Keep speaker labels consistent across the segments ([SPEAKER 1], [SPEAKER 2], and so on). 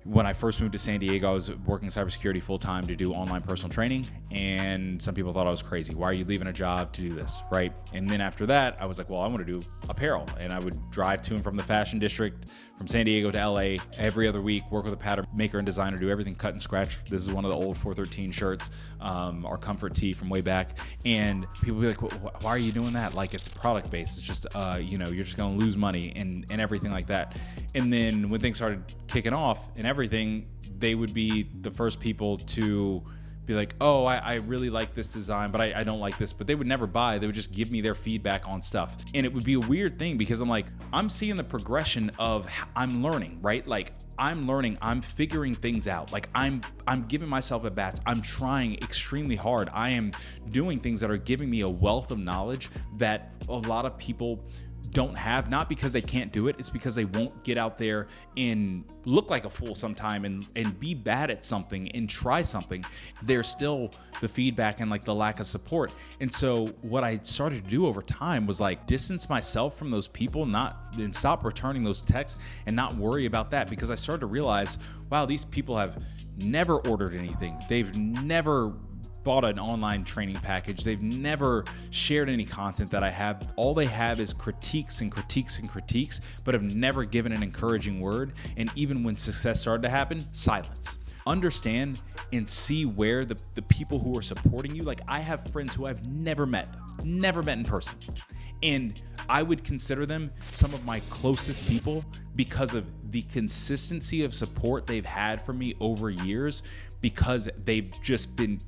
[SPEAKER 1] When I first moved to San Diego, I was working cybersecurity full time to do online personal training. And some people thought I was crazy. Why are you leaving a job to do this? Right. And then after that, I was like, well, I want to do apparel. And I would drive to and from the fashion district from San Diego to LA every other week, work with a pattern maker and designer, do everything cut and scratch. This is one of the old 413 shirts, our comfort tee from way back. And people would be like, why are you doing that? Like, it's product based. It's just, you're just going to lose money and everything like that. And then when things started kicking off and everything, they would be the first people to be like, oh, I really like this design, but I don't like this. But they would never buy. They would just give me their feedback on stuff. And it would be a weird thing because I'm like, I'm seeing the progression of I'm learning, right? Like I'm learning, I'm figuring things out. Like I'm giving myself at bats. I'm trying extremely hard. I am doing things that are giving me a wealth of knowledge that a lot of people don't have, not because they can't do it, it's because they won't get out there and look like a fool sometime and be bad at something and try something. There's still the feedback and like the lack of support. And so what I started to do over time was like distance myself from those people, and stop returning those texts and not worry about that, because I started to realize, wow, these people have never ordered anything. They've never bought an online training package. They've never shared any content that I have. All they have is critiques and critiques and critiques, but have never given an encouraging word. And even when success started to happen, silence. Understand and see where the people who are supporting you, like I have friends who I've never met in person. And I would consider them some of my closest people because of the consistency of support they've had from me over years, because they've just been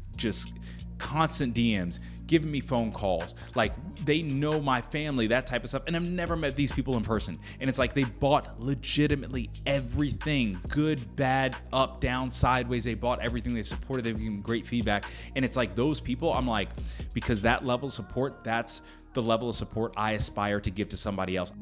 [SPEAKER 1] constant DMs, giving me phone calls. Like they know my family, that type of stuff. And I've never met these people in person. And it's like they bought legitimately everything, good, bad, up, down, sideways. They bought everything. They supported. They've given great feedback. And it's like those people, I'm like, because that level of support, that's the level of support I aspire to give to somebody else.